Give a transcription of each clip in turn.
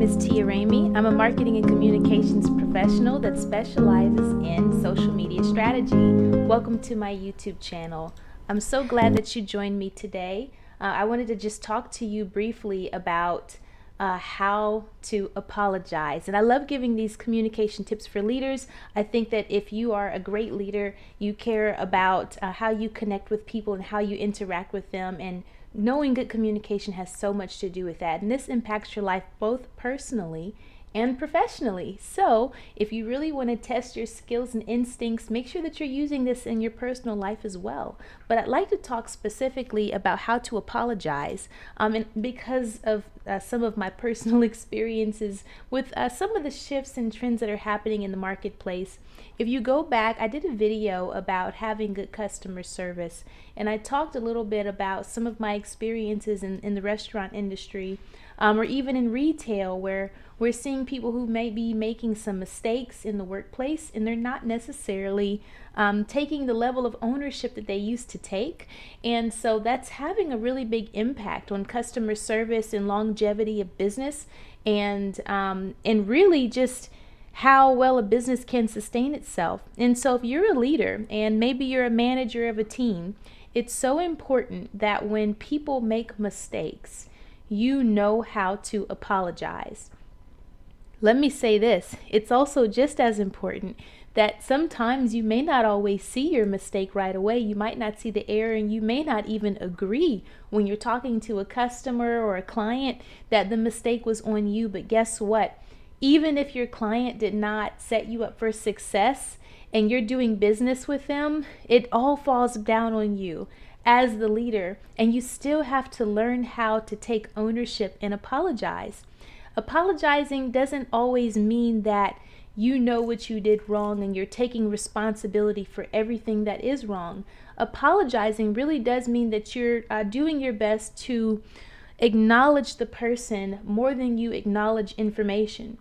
is Tia Ramey. I'm a marketing and communications professional that specializes in social media strategy. Welcome to my YouTube channel. I'm so glad that you joined me today. I wanted to just talk to you briefly about how to apologize. And I love giving these communication tips for leaders. I think that if you are a great leader, you care about how you connect with people and how you interact with them, and knowing good communication has so much to do with that. And this impacts your life both personally and professionally. So if you really want to test your skills and instincts, make sure that you're using this in your personal life as well. But I'd like to talk specifically about how to apologize, and because of some of my personal experiences with some of the shifts and trends that are happening in the marketplace. If you go back, I did a video about having good customer service, and I talked a little bit about some of my experiences in the restaurant industry, or even in retail, where we're seeing people who may be making some mistakes in the workplace, and they're not necessarily taking the level of ownership that they used to take. And so that's having a really big impact on customer service and longevity of business, and really just how well a business can sustain itself. And so if you're a leader and maybe you're a manager of a team, it's so important that when people make mistakes, you know how to apologize. Let me say this, it's also just as important that sometimes you may not always see your mistake right away. You might not see the error, and you may not even agree when you're talking to a customer or a client that the mistake was on you. But guess what? Even if your client did not set you up for success and you're doing business with them, it all falls down on you as the leader, and you still have to learn how to take ownership and apologize. Apologizing doesn't always mean that you know what you did wrong and you're taking responsibility for everything that is wrong. Apologizing really does mean that you're doing your best to acknowledge the person more than you acknowledge information.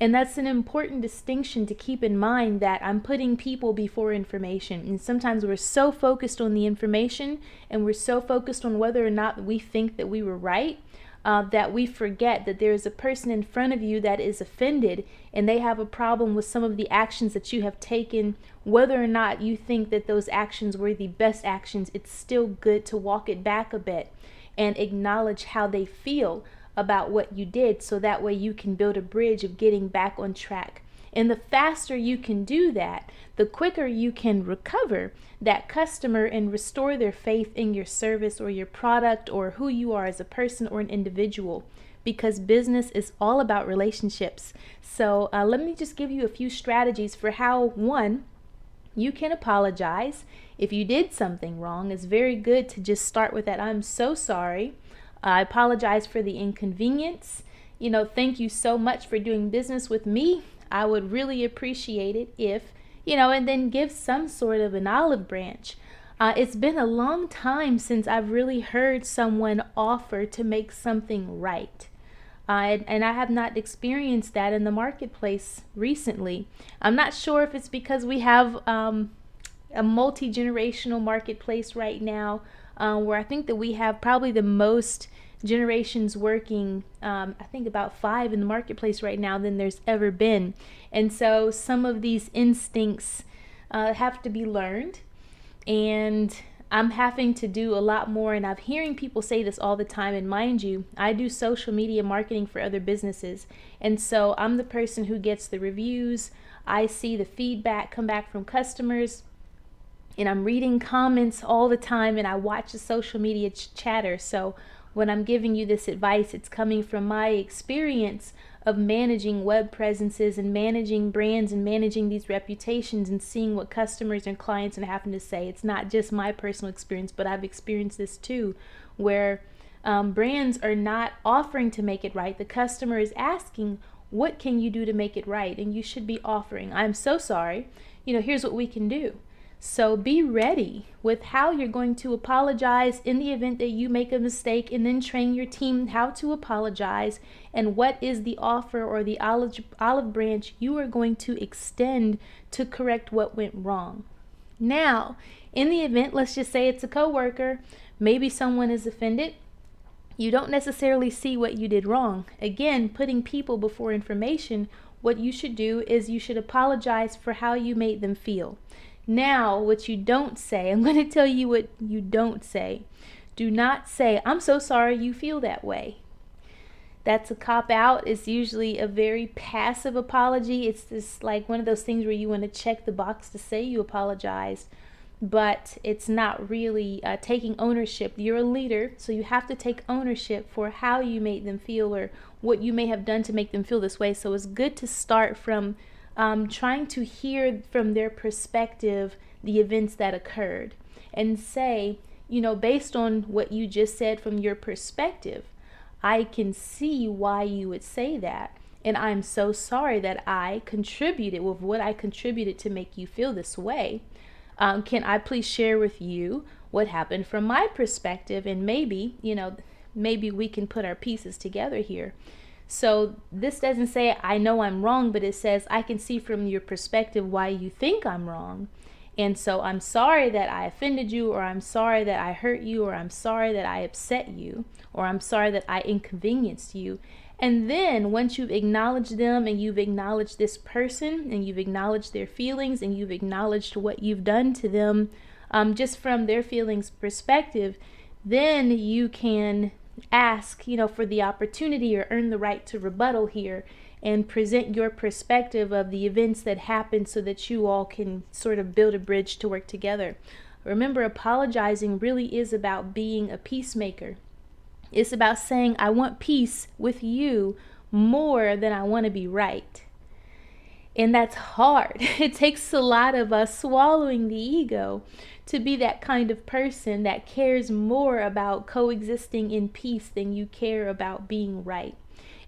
And that's an important distinction to keep in mind, that I'm putting people before information. And sometimes we're so focused on the information, and we're so focused on whether or not we think that we were right, that we forget that there is a person in front of you that is offended, and they have a problem with some of the actions that you have taken. Whether or not you think that those actions were the best actions, it's still good to walk it back a bit and acknowledge how they feel about what you did, so that way you can build a bridge of getting back on track. And the faster you can do that, the quicker you can recover that customer and restore their faith in your service or your product or who you are as a person or an individual, because business is all about relationships. So let me just give you a few strategies for how, one, you can apologize. If you did something wrong, it's very good to just start with that, "I'm so sorry. I apologize for the inconvenience. Thank you so much for doing business with me. I would really appreciate it if," and then give some sort of an olive branch. It's been a long time since I've really heard someone offer to make something right. And I have not experienced that in the marketplace recently. I'm not sure if it's because we have a multi-generational marketplace right now, where I think that we have probably the most generations working, I think about 5 in the marketplace right now than there's ever been. And so some of these instincts have to be learned, and I'm having to do a lot more. And I'm hearing people say this all the time, and mind you, I do social media marketing for other businesses, and so I'm the person who gets the reviews. I see the feedback come back from customers, and I'm reading comments all the time, and I watch the social media chatter. So when I'm giving you this advice, it's coming from my experience of managing web presences and managing brands and managing these reputations and seeing what customers and clients are having to say. It's not just my personal experience, but I've experienced this too, where brands are not offering to make it right. The customer is asking, "What can you do to make it right?" And you should be offering, "I'm so sorry. Here's what we can do." So be ready with how you're going to apologize in the event that you make a mistake, and then train your team how to apologize and what is the offer or the olive branch you are going to extend to correct what went wrong. Now, in the event, let's just say it's a coworker, maybe someone is offended, You don't necessarily see what you did wrong. Again, putting people before information, what you should do is you should apologize for how you made them feel. Now, what you don't say, I'm going to tell you what you don't say. Do not say, I'm so sorry you feel that way. That's a cop out. It's usually a very passive apology. It's just like one of those things where you want to check the box to say you apologized, but it's not really taking ownership. You're a leader, so you have to take ownership for how you made them feel or what you may have done to make them feel this way. So it's good to start from trying to hear from their perspective the events that occurred and say, based on what you just said from your perspective, I can see why you would say that. And I'm so sorry that I contributed with what I contributed to make you feel this way. Can I please share with you what happened from my perspective? And maybe we can put our pieces together here. So this doesn't say, I know I'm wrong, but it says, I can see from your perspective why you think I'm wrong. And so I'm sorry that I offended you, or I'm sorry that I hurt you, or I'm sorry that I upset you, or I'm sorry that I inconvenienced you. And then once you've acknowledged them and you've acknowledged this person and you've acknowledged their feelings and you've acknowledged what you've done to them, just from their feelings perspective, then you can ask, for the opportunity or earn the right to rebuttal here and present your perspective of the events that happened so that you all can sort of build a bridge to work together. Remember, apologizing really is about being a peacemaker. It's about saying, I want peace with you more than I want to be right. And that's hard. It takes a lot of us swallowing the ego to be that kind of person that cares more about coexisting in peace than you care about being right.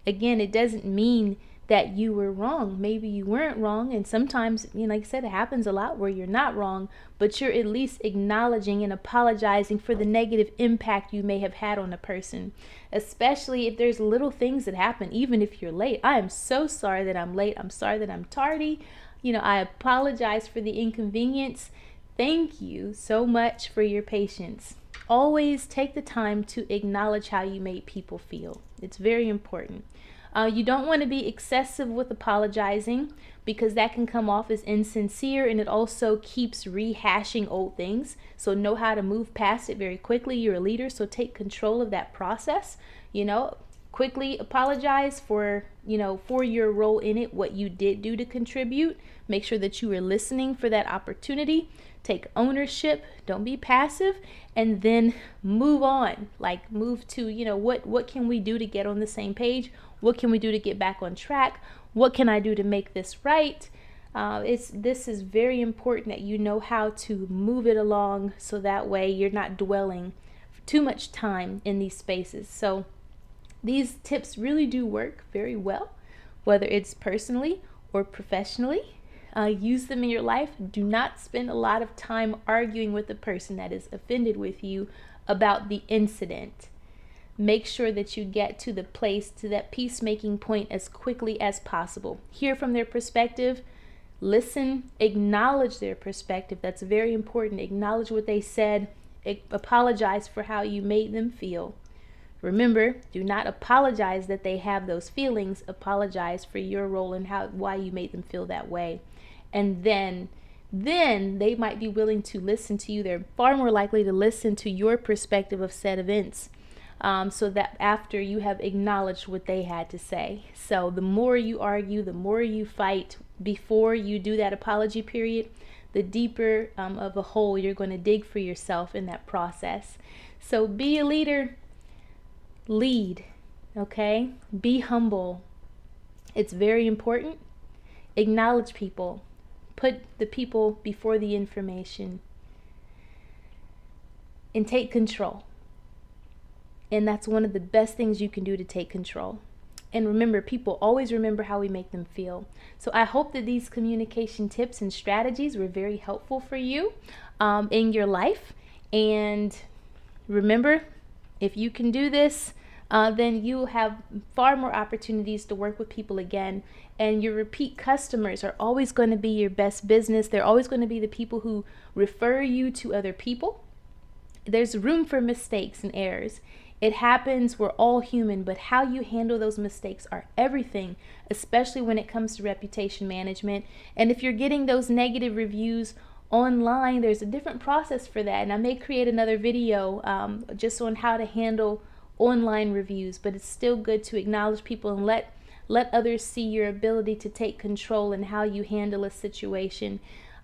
Again, it doesn't mean that you were wrong. Maybe you weren't wrong, and sometimes, like I said, it happens a lot where you're not wrong, but you're at least acknowledging and apologizing for the negative impact you may have had on a person, especially if there's little things that happen, even if you're late. I am so sorry that I'm late. I'm sorry that I'm tardy. I apologize for the inconvenience. Thank you so much for your patience. Always take the time to acknowledge how you made people feel. It's very important. You don't want to be excessive with apologizing because that can come off as insincere, and it also keeps rehashing old things. So know how to move past it very quickly. You're a leader, so take control of that process. Quickly apologize for your role in it, what you did do to contribute. Make sure that you were listening for that opportunity. Take ownership, don't be passive, and then move on. Like move to, what can we do to get on the same page? What can we do to get back on track? What can I do to make this right? This is very important that you know how to move it along so that way you're not dwelling too much time in these spaces. So these tips really do work very well, whether it's personally or professionally. Use them in your life. Do not spend a lot of time arguing with the person that is offended with you about the incident. Make sure that you get to the place, to that peacemaking point as quickly as possible. Hear from their perspective. Listen, acknowledge their perspective. That's very important. Acknowledge what they said. Apologize for how you made them feel. Remember, do not apologize that they have those feelings. Apologize for your role and why you made them feel that way. And then they might be willing to listen to you. They're far more likely to listen to your perspective of said events. So that after you have acknowledged what they had to say. So the more you argue, the more you fight before you do that apology period, the deeper of a hole you're going to dig for yourself in that process. So be a leader. Lead. Okay? Be humble. It's very important. Acknowledge people. Put the people before the information. And take control. And that's one of the best things you can do to take control. And remember, people always remember how we make them feel. So I hope that these communication tips and strategies were very helpful for you in your life. And remember, if you can do this, then you have far more opportunities to work with people again. And your repeat customers are always going to be your best business. They're always going to be the people who refer you to other people. There's room for mistakes and errors. It happens, we're all human, but how you handle those mistakes are everything, especially when it comes to reputation management. And if you're getting those negative reviews online, there's a different process for that. And I may create another video just on how to handle online reviews, but it's still good to acknowledge people and let others see your ability to take control and how you handle a situation.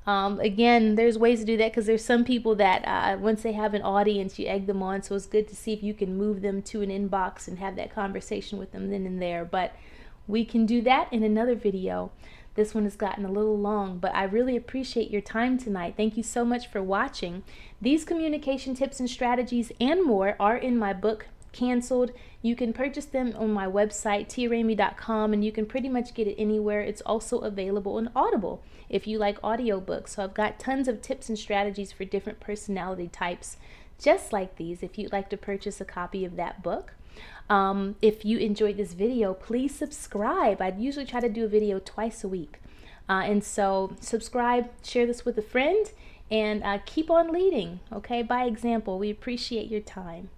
Again, there's ways to do that, because there's some people that once they have an audience, you egg them on. So it's good to see if you can move them to an inbox and have that conversation with them then and there. But we can do that in another video. This one has gotten a little long, but I really appreciate your time tonight. Thank you so much for watching. These communication tips and strategies and more are in my book, Canceled. You can purchase them on my website, tiaramey.com, and you can pretty much get it anywhere. It's also available on Audible if you like audiobooks. So I've got tons of tips and strategies for different personality types just like these if you'd like to purchase a copy of that book. If you enjoyed this video, please subscribe. I usually try to do a video twice a week. And so subscribe, share this with a friend, and keep on leading, okay, by example. We appreciate your time.